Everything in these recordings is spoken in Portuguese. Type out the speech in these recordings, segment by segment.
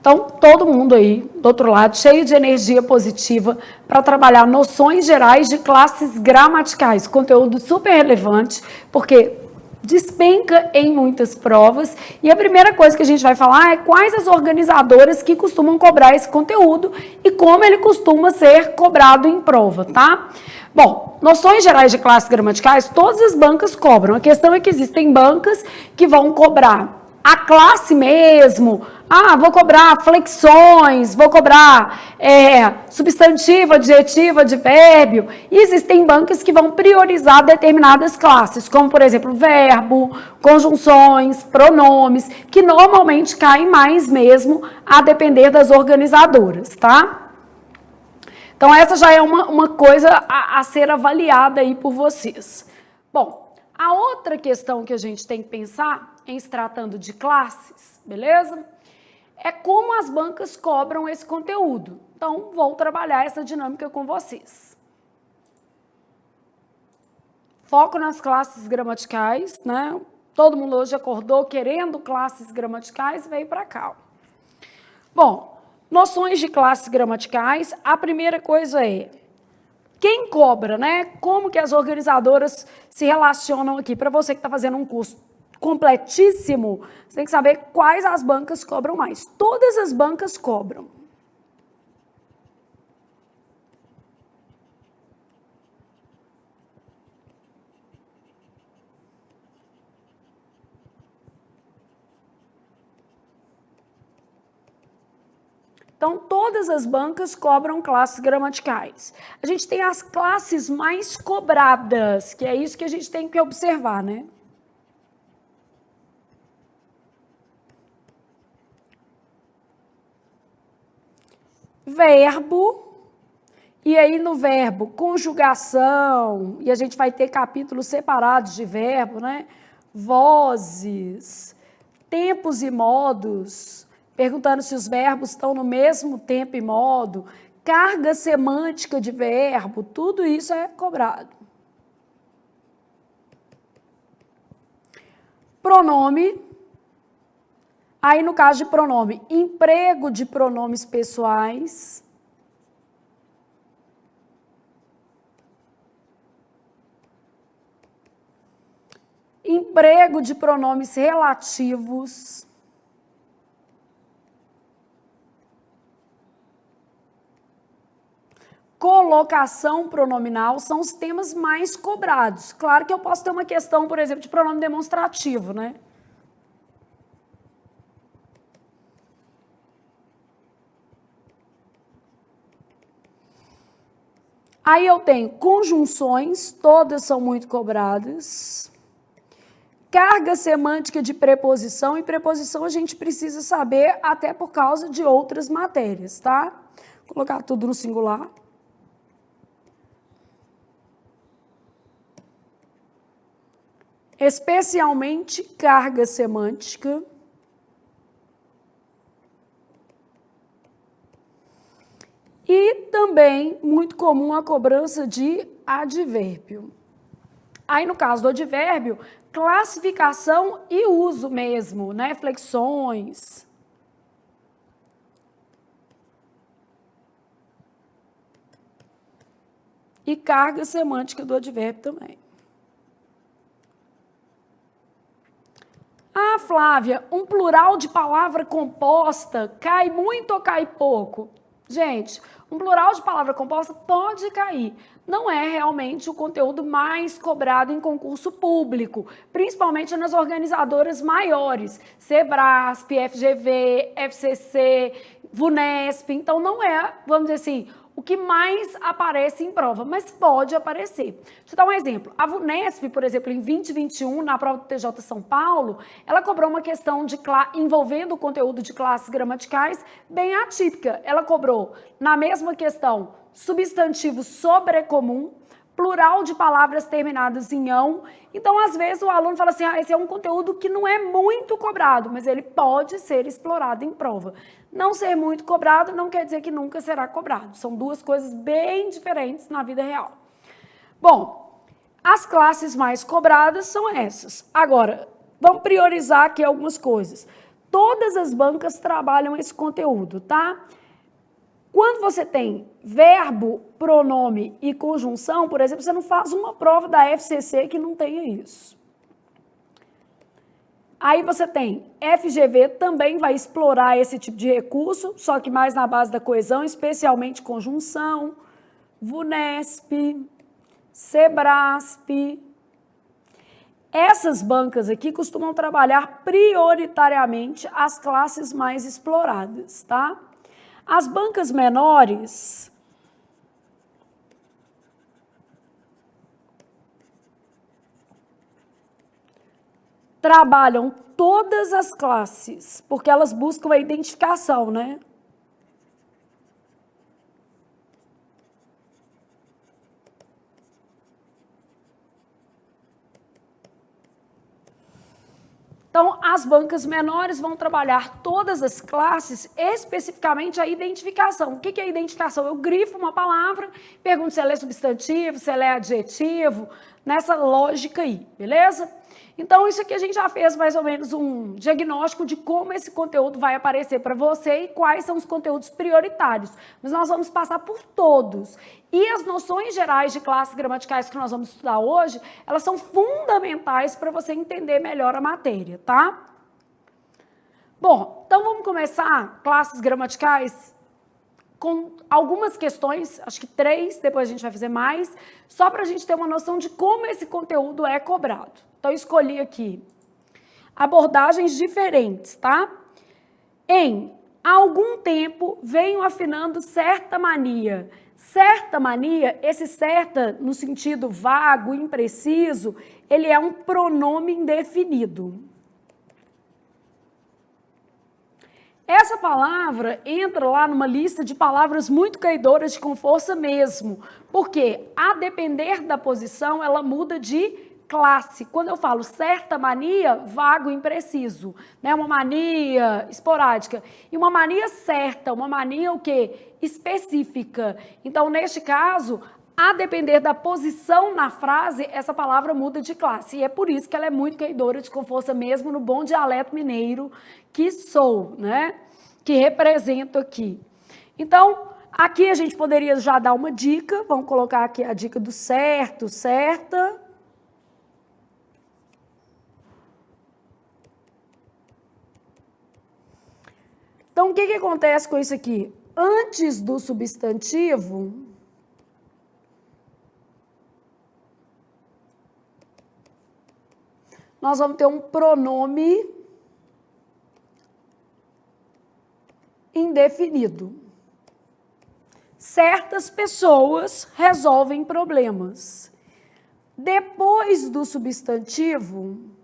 Então, todo mundo aí, do outro lado, cheio de energia positiva para trabalhar noções gerais de classes gramaticais. Conteúdo super relevante, porque despenca em muitas provas. E a primeira coisa que a gente vai falar é quais as organizadoras que costumam cobrar esse conteúdo e como ele costuma ser cobrado em prova, tá? Bom, noções gerais de classes gramaticais, todas as bancas cobram. A questão é que existem bancas que vão cobrar a classe mesmo. Vou cobrar flexões, vou cobrar substantivo, adjetivo, advérbio. E existem bancas que vão priorizar determinadas classes, como, por exemplo, verbo, conjunções, pronomes, que normalmente caem mais mesmo a depender das organizadoras, tá? Então, essa já é uma coisa a ser avaliada aí por vocês. Bom, a outra questão que a gente tem que pensar em se tratando de classes, beleza? É como as bancas cobram esse conteúdo. Então, vou trabalhar essa dinâmica com vocês. Foco nas classes gramaticais, né? Todo mundo hoje acordou querendo classes gramaticais e veio para cá. Bom, noções de classes gramaticais, a primeira coisa é quem cobra, né? Como que as organizadoras se relacionam aqui? Para você que está fazendo um curso completíssimo, você tem que saber quais as bancas cobram mais. Todas as bancas cobram. Então, todas as bancas cobram classes gramaticais. A gente tem as classes mais cobradas, que é isso que a gente tem que observar, né? Verbo, e aí no verbo, conjugação, e a gente vai ter capítulos separados de verbo, né? Vozes, tempos e modos, perguntando se os verbos estão no mesmo tempo e modo, carga semântica de verbo, tudo isso é cobrado. Pronome, aí no caso de pronome, emprego de pronomes pessoais, emprego de pronomes relativos, colocação pronominal são os temas mais cobrados. Claro que eu posso ter uma questão, por exemplo, de pronome demonstrativo, né? Aí eu tenho conjunções, todas são muito cobradas. Carga semântica de preposição, e preposição a gente precisa saber até por causa de outras matérias, tá? Vou colocar tudo no singular. Especialmente carga semântica. E também muito comum a cobrança de advérbio. Aí, no caso do advérbio, classificação e uso mesmo, né? Flexões. E carga semântica do advérbio também. Flávia, um plural de palavra composta cai muito ou cai pouco? Gente, um plural de palavra composta pode cair. Não é realmente o conteúdo mais cobrado em concurso público, principalmente nas organizadoras maiores, Sebrasp, FGV, FCC, VUNESP. Então, não é, vamos dizer assim, o que mais aparece em prova, mas pode aparecer. Deixa eu dar um exemplo. A VUNESP, por exemplo, em 2021, na prova do TJ São Paulo, ela cobrou uma questão envolvendo o conteúdo de classes gramaticais bem atípica. Ela cobrou, na mesma questão, substantivo sobrecomum, plural de palavras terminadas em ão. Então, às vezes, o aluno fala assim, esse é um conteúdo que não é muito cobrado, mas ele pode ser explorado em prova. Não ser muito cobrado não quer dizer que nunca será cobrado. São duas coisas bem diferentes na vida real. Bom, as classes mais cobradas são essas. Agora, vamos priorizar aqui algumas coisas. Todas as bancas trabalham esse conteúdo, tá? Quando você tem verbo, pronome e conjunção, por exemplo, você não faz uma prova da FCC que não tenha isso. Aí você tem FGV, também vai explorar esse tipo de recurso, só que mais na base da coesão, especialmente conjunção, VUNESP, SEBRASP. Essas bancas aqui costumam trabalhar prioritariamente as classes mais exploradas, tá? As bancas menores trabalham todas as classes, porque elas buscam a identificação, né? Então, as bancas menores vão trabalhar todas as classes, especificamente a identificação. O que é identificação? Eu grifo uma palavra, pergunto se ela é substantivo, se ela é adjetivo, nessa lógica aí, beleza? Então, isso aqui a gente já fez mais ou menos um diagnóstico de como esse conteúdo vai aparecer para você e quais são os conteúdos prioritários. Mas nós vamos passar por todos. E as noções gerais de classes gramaticais que nós vamos estudar hoje, elas são fundamentais para você entender melhor a matéria, tá? Bom, então vamos começar classes gramaticais com algumas questões, acho que 3, depois a gente vai fazer mais, só para a gente ter uma noção de como esse conteúdo é cobrado. Então, eu escolhi aqui abordagens diferentes, tá? Em algum tempo, venho afinando certa mania. Certa mania, esse certa, no sentido vago, impreciso, ele é um pronome indefinido. Essa palavra entra lá numa lista de palavras muito caidoras com força mesmo, porque, a depender da posição, ela muda de classe. Quando eu falo certa mania, vago, impreciso, né? Uma mania esporádica. E uma mania certa, uma mania o quê? Específica. Então, neste caso, a depender da posição na frase, essa palavra muda de classe. E é por isso que ela é muito caidora de com força mesmo no bom dialeto mineiro que sou, né? Que represento aqui. Então, aqui a gente poderia já dar uma dica. Vamos colocar aqui a dica do certo, certa. Então, o que acontece com isso aqui? Antes do substantivo, nós vamos ter um pronome indefinido. Certas pessoas resolvem problemas. Depois do substantivo,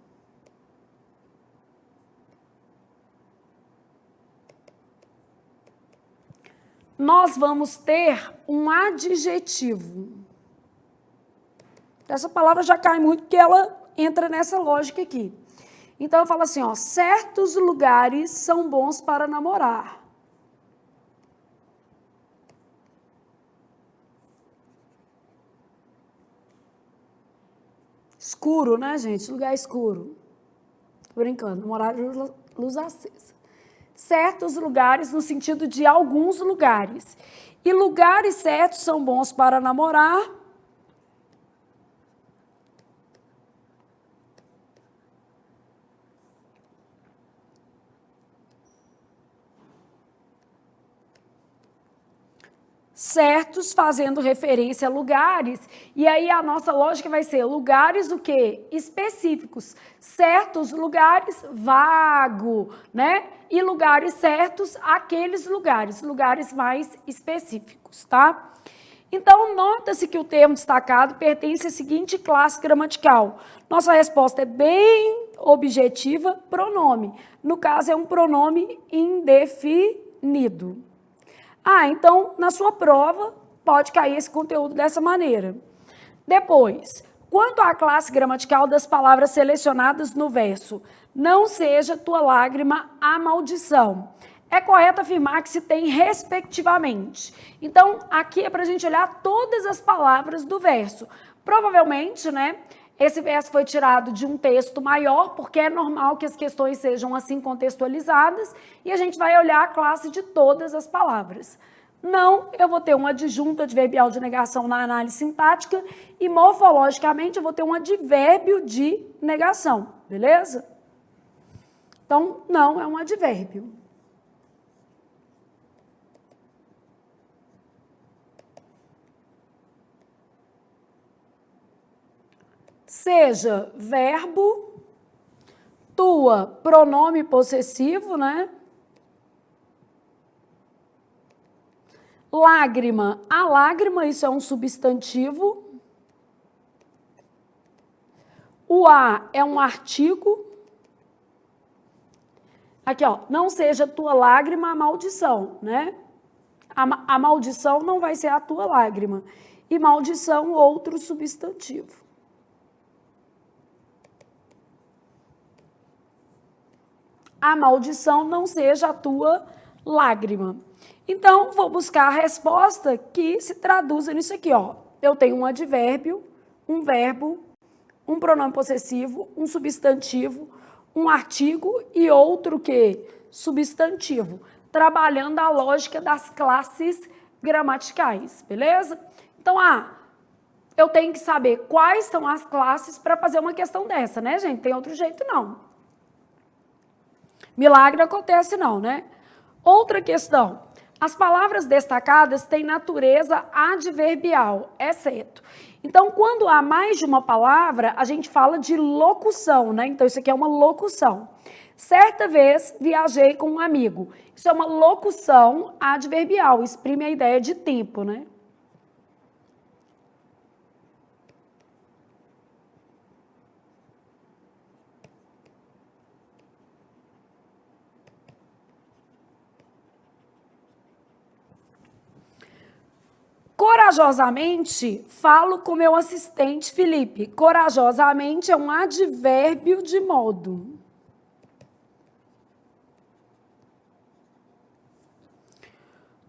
nós vamos ter um adjetivo. Essa palavra já cai muito porque ela entra nessa lógica aqui. Então, eu falo assim, ó, certos lugares são bons para namorar. Escuro, né, gente? Lugar escuro. Tô brincando, namorar luz acesa. Certos lugares no sentido de alguns lugares. E lugares certos são bons para namorar. Certos fazendo referência a lugares, e aí a nossa lógica vai ser lugares o quê? Específicos. Certos lugares, vago, né? E lugares certos, aqueles lugares mais específicos, tá? Então, nota-se que o termo destacado pertence à seguinte classe gramatical. Nossa resposta é bem objetiva, pronome. No caso, é um pronome indefinido. Ah, então, na sua prova, pode cair esse conteúdo dessa maneira. Depois, quanto à classe gramatical das palavras selecionadas no verso, não seja tua lágrima a maldição. É correto afirmar que se tem respectivamente. Então, aqui é para a gente olhar todas as palavras do verso. Provavelmente, né, Esse verso foi tirado de um texto maior, porque é normal que as questões sejam assim contextualizadas, e a gente vai olhar a classe de todas as palavras. Não, eu vou ter um adjunto adverbial de negação na análise sintática, e morfologicamente eu vou ter um advérbio de negação, beleza? Então, não é um advérbio. Seja verbo, tua, pronome possessivo, né? Lágrima, a lágrima, isso é um substantivo. O a é um artigo. Aqui, ó, não seja tua lágrima a maldição, né? A maldição não vai ser a tua lágrima. E maldição, outro substantivo. A maldição não seja a tua lágrima. Então, vou buscar a resposta que se traduza nisso aqui, ó. Eu tenho um advérbio, um verbo, um pronome possessivo, um substantivo, um artigo e outro que? Substantivo. Trabalhando a lógica das classes gramaticais, beleza? Então, eu tenho que saber quais são as classes para fazer uma questão dessa, né, gente? Tem outro jeito, não. Milagre acontece não, né? Outra questão. As palavras destacadas têm natureza adverbial, exceto. Então, quando há mais de uma palavra, a gente fala de locução, né? Então, isso aqui é uma locução. Certa vez, viajei com um amigo. Isso é uma locução adverbial, exprime a ideia de tempo, né? Corajosamente, falo com meu assistente Felipe. Corajosamente é um advérbio de modo.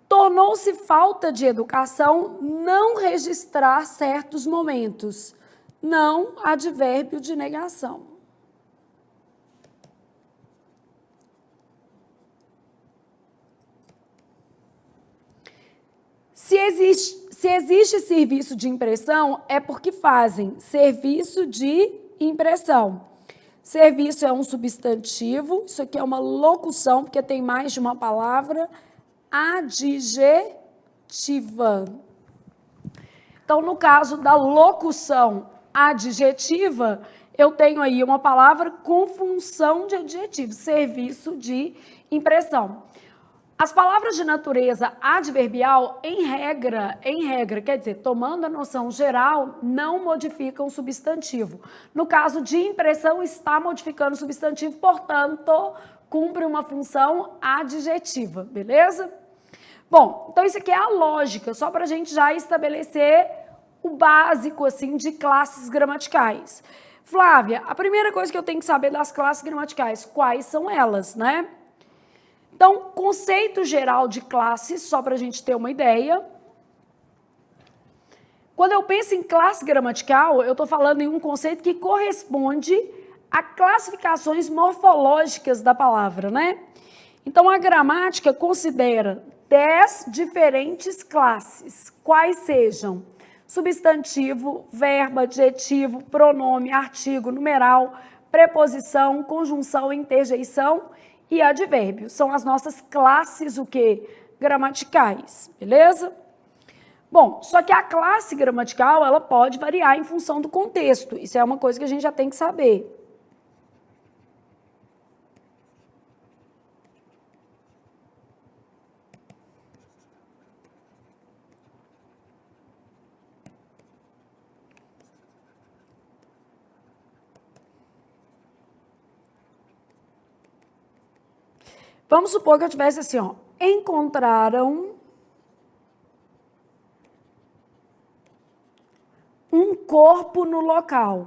Tornou-se falta de educação não registrar certos momentos. Não advérbio de negação. Se existe serviço de impressão, é porque fazem serviço de impressão. Serviço é um substantivo, isso aqui é uma locução, porque tem mais de uma palavra, adjetiva. Então, no caso da locução adjetiva, eu tenho aí uma palavra com função de adjetivo, serviço de impressão. As palavras de natureza adverbial, em regra, quer dizer, tomando a noção geral, não modificam o substantivo. No caso de impressão, está modificando o substantivo, portanto, cumpre uma função adjetiva, beleza? Bom, então isso aqui é a lógica, só para a gente já estabelecer o básico, assim, de classes gramaticais. Flávia, a primeira coisa que eu tenho que saber das classes gramaticais, quais são elas, né? Então, conceito geral de classes, só para a gente ter uma ideia. Quando eu penso em classe gramatical, eu estou falando em um conceito que corresponde a classificações morfológicas da palavra, né? Então, a gramática considera 10 diferentes classes, quais sejam substantivo, verbo, adjetivo, pronome, artigo, numeral, preposição, conjunção, interjeição e advérbio. São as nossas classes, o quê? Gramaticais, beleza? Bom, só que a classe gramatical, ela pode variar em função do contexto. Isso é uma coisa que a gente já tem que saber. Vamos supor que eu tivesse assim, ó, encontraram um corpo no local.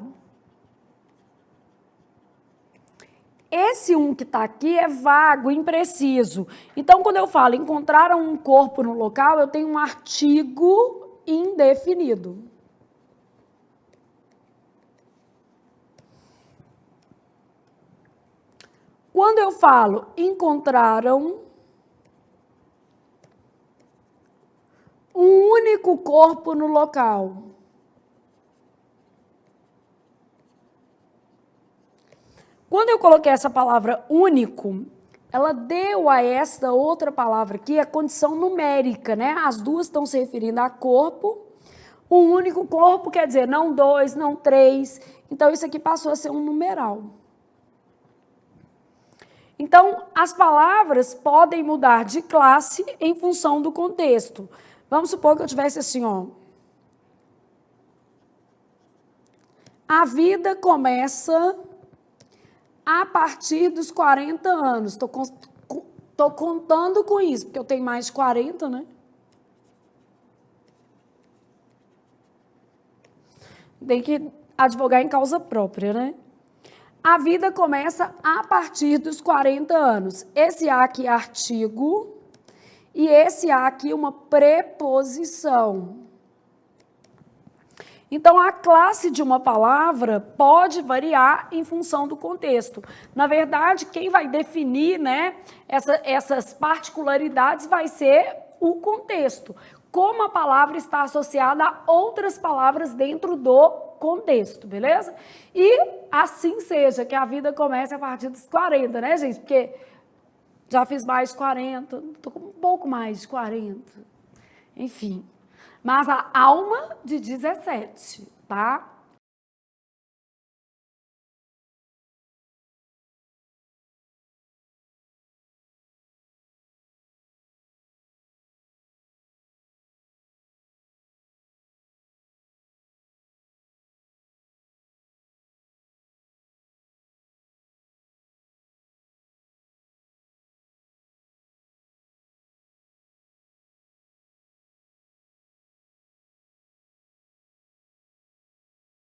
Esse um que está aqui é vago, impreciso. Então, quando eu falo encontraram um corpo no local, eu tenho um artigo indefinido. Quando eu falo encontraram um único corpo no local. Quando eu coloquei essa palavra único, ela deu a essa outra palavra aqui a condição numérica, né? As duas estão se referindo a corpo. Um único corpo quer dizer não dois, não três. Então, isso aqui passou a ser um numeral. Então, as palavras podem mudar de classe em função do contexto. Vamos supor que eu tivesse assim, ó. A vida começa a partir dos 40 anos. Estou contando com isso, porque eu tenho mais de 40, né? Tem que advogar em causa própria, né? A vida começa a partir dos 40 anos. Esse A aqui é artigo e esse A aqui é uma preposição. Então, a classe de uma palavra pode variar em função do contexto. Na verdade, quem vai definir, né, essas particularidades vai ser o contexto. Como a palavra está associada a outras palavras dentro do contexto, beleza? E assim seja, que a vida comece a partir dos 40, né, gente? Porque já fiz mais de 40, estou com um pouco mais de 40. Enfim. Mas a alma de 17, tá?